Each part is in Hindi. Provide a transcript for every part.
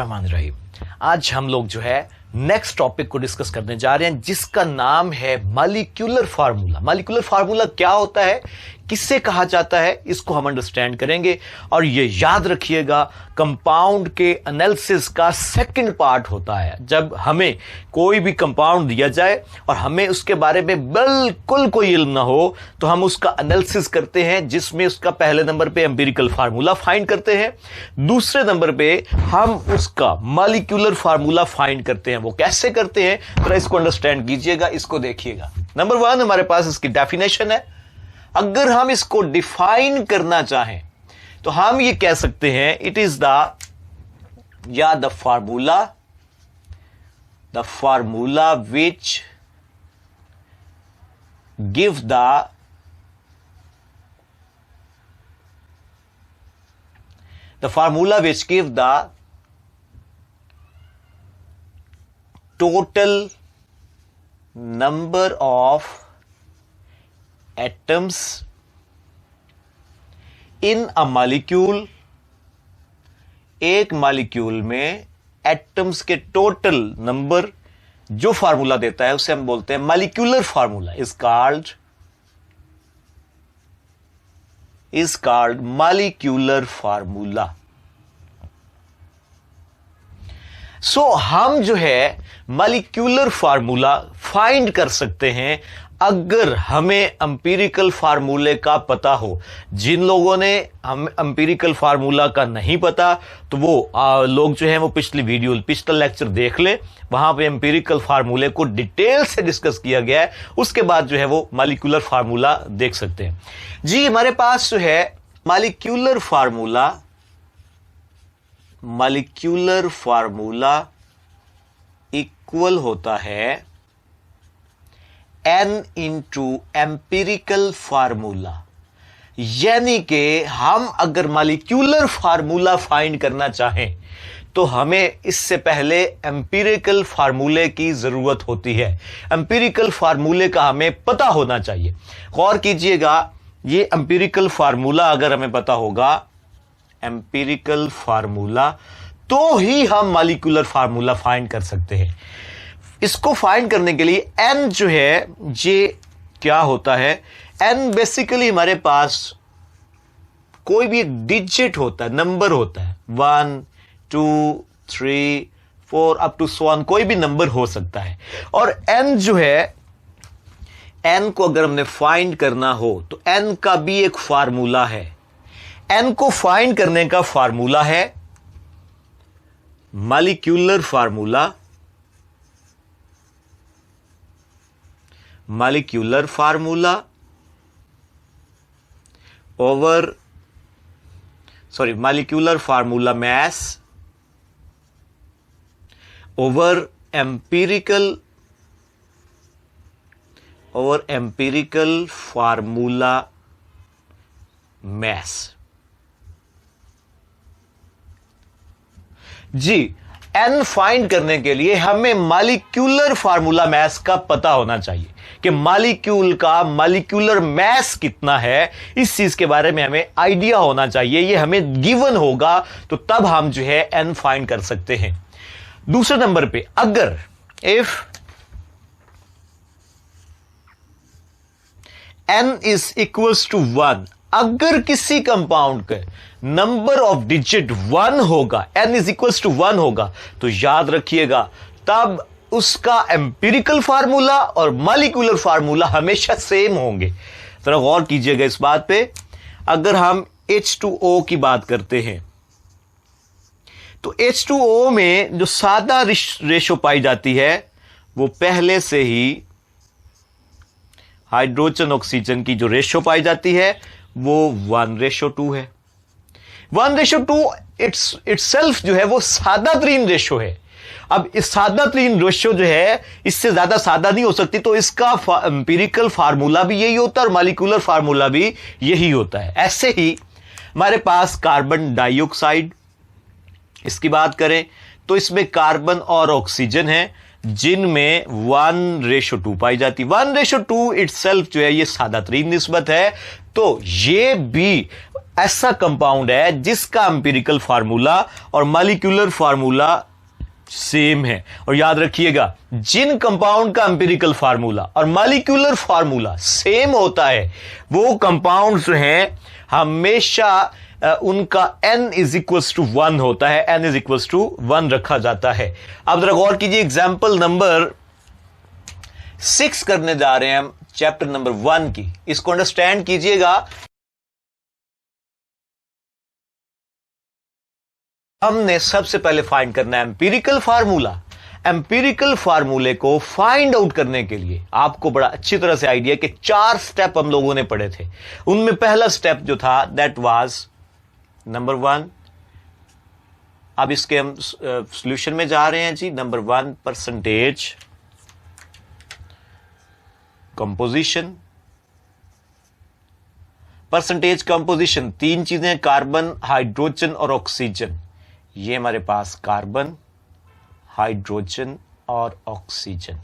बिस्मिल्लाहिर्रहमानिर्रहीम। आज हम लोग जो है नेक्स्ट टॉपिक को डिस्कस करने जा रहे हैं जिसका नाम है मॉलिक्यूलर फार्मूला। मॉलिक्यूलर फार्मूला क्या होता है, किससे कहा जाता है, इसको हम अंडरस्टैंड करेंगे। और ये याद रखिएगा, कंपाउंड के एनालिसिस का सेकंड पार्ट होता है। जब हमें कोई भी कंपाउंड दिया जाए और हमें उसके बारे में बिल्कुल कोई इल्म ना हो तो हम उसका एनालिसिस करते हैं, जिसमें उसका पहले नंबर पे एम्पिरिकल फार्मूला फाइंड करते हैं, दूसरे नंबर पे हम उसका मॉलिक्यूलर फार्मूला फाइंड करते हैं। वो कैसे करते हैं तो इसको अंडरस्टैंड कीजिएगा, इसको देखिएगा। नंबर 1 हमारे पास इसकी डेफिनेशन है। अगर हम इसको डिफाइन करना चाहें तो हम ये कह सकते हैं it is the formula which give the formula which give the total number of atoms in a molecule। एक मॉलिक्यूल में एटम्स के टोटल नंबर जो फार्मूला देता है उसे हम बोलते हैं molecular formula. Is called molecular formula. So हम जो है मॉलिक्यूलर फार्मूला फाइंड कर सकते हैं अगर हमें एम्पिरिकल फार्मूले का पता हो। जिन लोगों ने हम एम्पिरिकल फार्मूला का नहीं पता तो वो लोग जो हैं वो पिछला लेक्चर देख ले, वहां पे एम्पिरिकल फार्मूले को डिटेल से डिस्कस किया गया है। उसके बाद जो है वो मॉलिक्यूलर फार्मूला देख सकते हैं। जी हमारे पास जो है मॉलिक्यूलर फार्मूला इक्वल होता है n इंटू एम्पिरिकल फार्मूला। यानी कि हम अगर मॉलिक्यूलर फार्मूला फाइंड करना चाहें तो हमें इससे पहले एम्पिरिकल फार्मूले की जरूरत होती है। एम्पिरिकल फार्मूले का हमें पता होना चाहिए। गौर कीजिएगा, ये एम्पिरिकल फार्मूला अगर हमें पता होगा, एम्पिरिकल फार्मूला, तो ही हम मॉलिक्यूलर फार्मूला फाइंड कर सकते हैं। इसको फाइंड करने के लिए n जो है ये क्या होता है, n बेसिकली हमारे पास कोई भी एक डिजिट होता है, नंबर होता है। 1 2 3 4 अप टू सो ऑन, कोई भी नंबर हो सकता है। और n जो है, n को अगर हमने फाइंड करना हो तो n का भी एक फार्मूला है। n को फाइंड करने का फार्मूला है molecular formula molecular formula mass over empirical formula mass. जी n फाइंड करने के लिए हमें मॉलिक्यूलर फार्मूला मास का पता होना चाहिए कि मॉलिक्यूल का मॉलिक्यूलर मास कितना है। इस चीज के बारे में हमें आइडिया होना चाहिए। ये हमें गिवन होगा तो तब हम जो है n फाइंड कर सकते हैं। दूसरे नंबर पे, अगर if n is equals to 1, अगर किसी कंपाउंड के नंबर ऑफ डिजिट 1 होगा, n इज इक्वल्स टू 1 होगा, तो याद रखिएगा तब उसका एम्पिरिकल फार्मूला और मॉलिक्यूलर फार्मूला हमेशा सेम होंगे। जरा गौर कीजिएगा इस बात पे। अगर हम H2O की बात करते हैं तो H2O में जो सादा रेशो पाई जाती है वो पहले से ही हाइड्रोजन ऑक्सीजन की जो रेशो पाई जाती है वो 1:2 है। 1:2 इट्सेल्फ जो है वो सादा तरीन रेशो है। अब इस सादा तरीन रेशो जो है इससे ज्यादा सादा नहीं हो सकती, तो इसका एम्पिरिकल फार्मूला भी यही होता है और मॉलिक्यूलर फार्मूला भी यही होता है। ऐसे ही हमारे पास कार्बन डाइऑक्साइड, इसकी बात करें तो इसमें कार्बन और ऑक्सीजन है जिनमें 1:2 पाई जाती। 1:2 इटसेल्फ जो है ये सादा तरीन निस्बत है। तो ये भी ऐसा कंपाउंड है जिसका एम्पिरिकल फार्मूला और मॉलिक्यूलर फार्मूला सेम है। और याद रखिएगा, जिन कंपाउंड का एम्पिरिकल फार्मूला और मॉलिक्यूलर फार्मूला सेम होता है वो कंपाउंड्स हैं हमेशा उनका n इज इक्वल्स टू 1 होता है, n इज इक्वल्स टू 1 रखा जाता है। अब जरा गौर कीजिए, एग्जाम्पल नंबर 6 करने जा रहे हैं हम चैप्टर नंबर 1 की। इसको अंडरस्टैंड कीजिएगा। हमने सबसे पहले फाइंड करना है एम्पिरिकल फार्मूला। एम्पिरिकल फार्मूले को फाइंड आउट करने के लिए आपको बड़ा अच्छी तरह से आइडिया कि 4 स्टेप हम लोगों ने पढ़े थे। उनमें पहला स्टेप जो था दैट वाज नंबर 1। अब इसके हम सॉल्यूशन में जा रहे हैं जी। Number 1 percentage composition. Percentage composition 3 चीजें, कार्बन, हाइड्रोजन और ऑक्सीजन। ये हमारे पास कार्बन, हाइड्रोजन और ऑक्सीजन,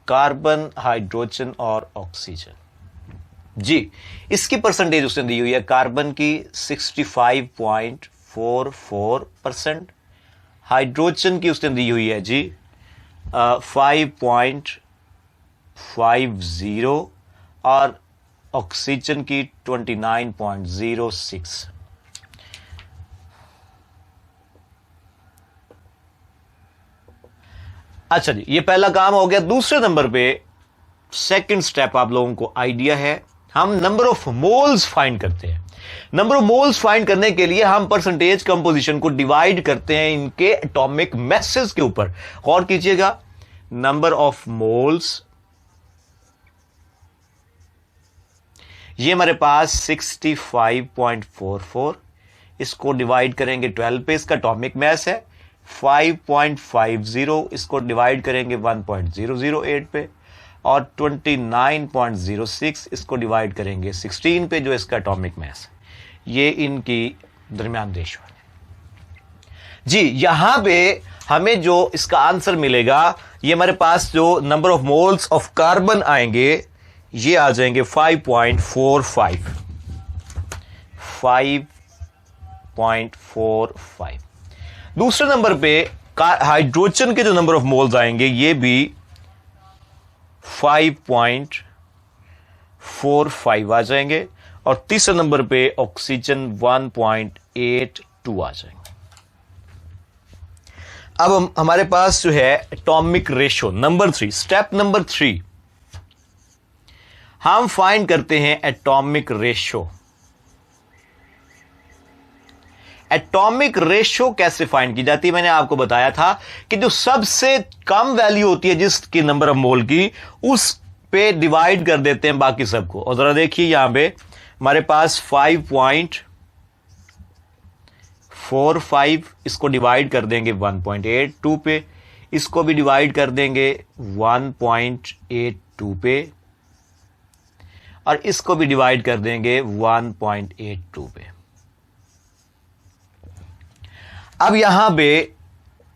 कार्बन, हाइड्रोजन और ऑक्सीजन जी। इसकी परसेंटेज उसने दी हुई है कार्बन की 65.44%, हाइड्रोजन की उसने दी हुई है जी 5.50 और ऑक्सीजन की 29.06। अच्छा जी, ये पहला काम हो गया। दूसरे नंबर पे सेकंड स्टेप आप लोगों को आइडिया है, हम नंबर ऑफ मोल्स फाइंड करते हैं। नंबर ऑफ मोल्स फाइंड करने के लिए हम परसेंटेज कंपोजिशन को डिवाइड करते हैं इनके एटॉमिक मैसेज के ऊपर। गौर कीजिएगा, नंबर ऑफ मोल्स ये हमारे पास 65.44, इसको डिवाइड करेंगे 12 पे, इसका एटॉमिक मैस है 5.50, इसको डिवाइड करेंगे 1.008 पे, और 29.06 इसको डिवाइड करेंगे 16 पे जो इसका एटॉमिक मैस है। ये इनकी दरमियान रेशो है जी। यहां पे हमें जो इसका आंसर मिलेगा, ये हमारे पास जो number of moles of carbon आएंगे ये आ जाएंगे 5.45। दूसरे नंबर पे हाइड्रोजन के जो नंबर ऑफ मोल्स आएंगे ये भी 5.45 आ जाएंगे, और तीसरे नंबर पे ऑक्सीजन 1.82 आ जाएंगे। अब हमारे पास जो है atomic ratio number 3, step number 3 हम फाइंड करते हैं एटॉमिक रेशो। एटॉमिक रेशो कैसे फाइंड की जाती है, मैंने आपको बताया था कि जो सबसे कम वैल्यू होती है जिसकी नंबर ऑफ मोल की, उस पे डिवाइड कर देते हैं बाकी सबको। और जरा देखिए यहां पे हमारे पास 5.45, इसको डिवाइड कर देंगे 1.82 पे, इसको भी डिवाइड कर देंगे 1.82 पे, और इसको भी डिवाइड कर देंगे 1.82 पे। अब यहां पे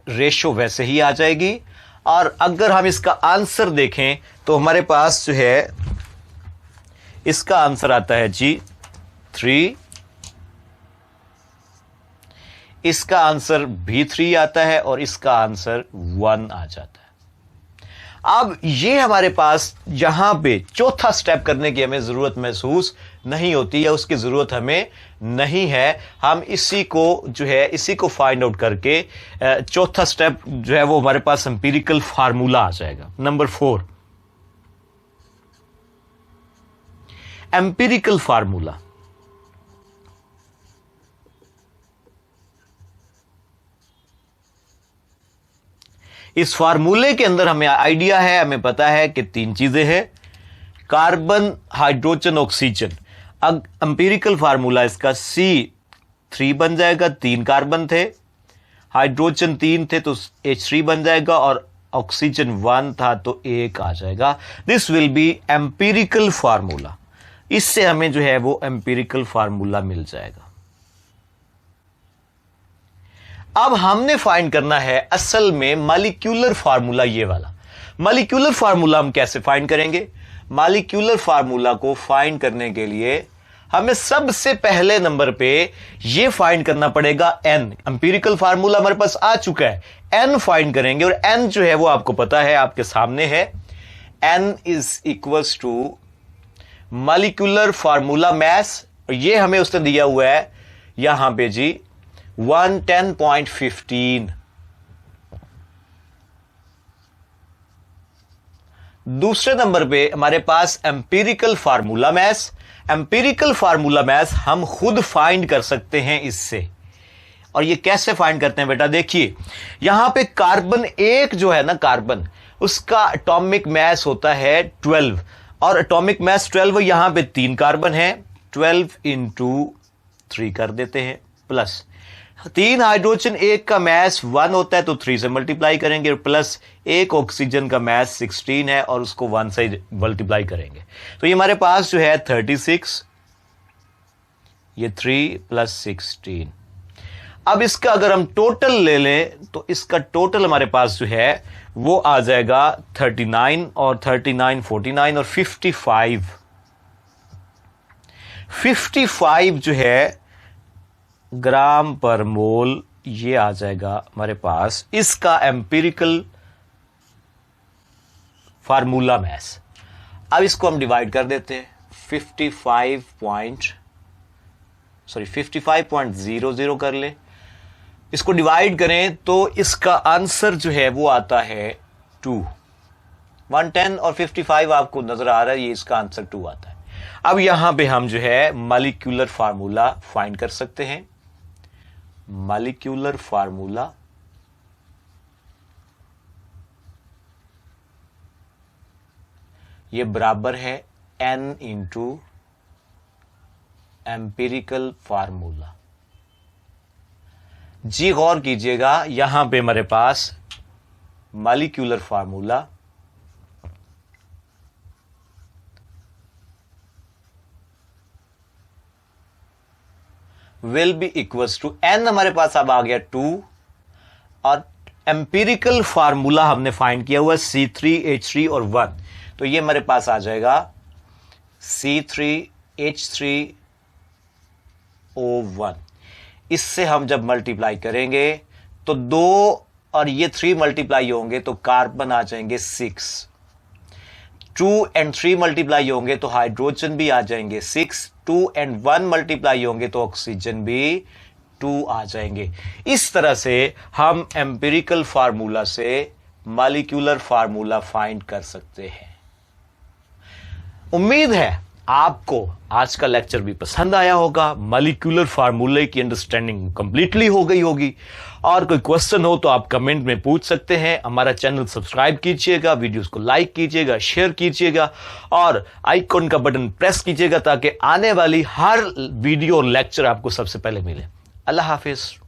रेशो वैसे ही आ जाएगी, और अगर हम इसका आंसर देखें तो हमारे पास जो है इसका आंसर आता है जी 3, इसका आंसर भी 3 आता है, और इसका आंसर 1 आ जाता है। अब ये हमारे पास यहां पे चौथा स्टेप करने की हमें जरूरत महसूस नहीं होती, या उसकी जरूरत हमें नहीं है। हम इसी को जो है इसी को फाइंड आउट करके चौथा स्टेप जो है वो हमारे पास एम्पिरिकल फार्मूला आ जाएगा। Number 4 empirical formula. इस फार्मूले के अंदर हमें आइडिया है, हमें पता है कि 3 चीजें हैं, कार्बन, हाइड्रोजन, ऑक्सीजन। अब एम्पिरिकल फार्मूला इसका C3 बन जाएगा, 3 कार्बन थे, हाइड्रोजन 3 थे तो H3 बन जाएगा, और ऑक्सीजन 1 था तो 1 आ जाएगा। This will be empirical formula. इससे हमें जो है वो एम्पिरिकल फार्मूला मिल जाएगा। अब हमने फाइंड करना है असल में मॉलिक्यूलर फार्मूला, ये वाला। मॉलिक्यूलर फार्मूला हम कैसे फाइंड करेंगे? मॉलिक्यूलर फार्मूला को फाइंड करने के लिए हमें सबसे पहले नंबर पे ये फाइंड करना पड़ेगा n। एम्पिरिकल फार्मूला हमारे पास आ चुका है, n फाइंड करेंगे और n जो है वो आपको पता है, आपके सामने है। n is equals to molecular formula mass, और ये हमें उसने दिया हुआ है यहां पे जी 110.15। दूसरे नंबर पे हमारे पास empirical formula mass. Empirical formula mass हम खुद फाइंड कर सकते हैं इससे। और ये कैसे फाइंड करते हैं बेटा? देखिए यहां पे कार्बन एक जो है ना, कार्बन, उसका एटॉमिक मास होता है 12, और एटॉमिक मास 12, यहां पे 3 कार्बन है, 12 इंटू 3 कर देते हैं, प्लस 3 हाइड्रोजन एक का मास 1 होता है तो 3 से मल्टीप्लाई करेंगे, और प्लस एक ऑक्सीजन का मास 16 है और उसको 1 से मल्टीप्लाई करेंगे, तो ये हमारे पास जो है 36, ये 3 प्लस 16। अब इसका अगर हम टोटल ले लें तो इसका टोटल हमारे पास जो है वो आ जाएगा 39, और 39 49 और 55 जो है ग्राम पर मोल, ये आ जाएगा हमारे पास इसका एम्पिरिकल फार्मूला मास। अब इसको हम डिवाइड कर देते हैं 55.00 कर ले। इसको डिवाइड करें तो इसका आंसर जो है वो आता है 2। 110 और 55 आपको नजर आ रहा है, ये इसका आंसर 2 आता है। अब यहां पे हम जो है मॉलिक्यूलर फार्मूला फाइंड कर सकते हैं। मॉलिक्यूलर फार्मूला ये बराबर है n इंटू एम्पिरिकल फार्मूला। जी गौर कीजिएगा, यहां पे हमारे पास molecular formula will be equals to n, हमारे पास अब आ गया 2, और एम्पिरिकल फार्मूला हमने फाइंड किया हुआ C3H3 और 1, तो ये हमारे पास आ जाएगा C3H3O1। इससे हम जब मल्टीप्लाई करेंगे तो 2 और ये 3 मल्टीप्लाई होंगे तो कार्बन आ जाएंगे 6, 2 और 3 मल्टीप्लाई होंगे तो हाइड्रोजन भी आ जाएंगे 6, 2 और 1 मल्टीप्लाई होंगे तो ऑक्सीजन भी 2 आ जाएंगे। इस तरह से हम एम्पिरिकल फार्मूला से मॉलिक्यूलर फार्मूला फाइंड कर सकते हैं। उम्मीद है आपको आज का लेक्चर भी पसंद आया होगा, मॉलिक्यूलर फार्मूले की अंडरस्टैंडिंग कंप्लीटली हो गई होगी। और कोई क्वेश्चन हो तो आप कमेंट में पूछ सकते हैं। हमारा चैनल सब्सक्राइब कीजिएगा, वीडियोस को लाइक कीजिएगा, शेयर कीजिएगा और आइकॉन का बटन प्रेस कीजिएगा ताकि आने वाली हर वीडियो और लेक्चर आपको सबसे पहले मिले। अल्लाह हाफिज।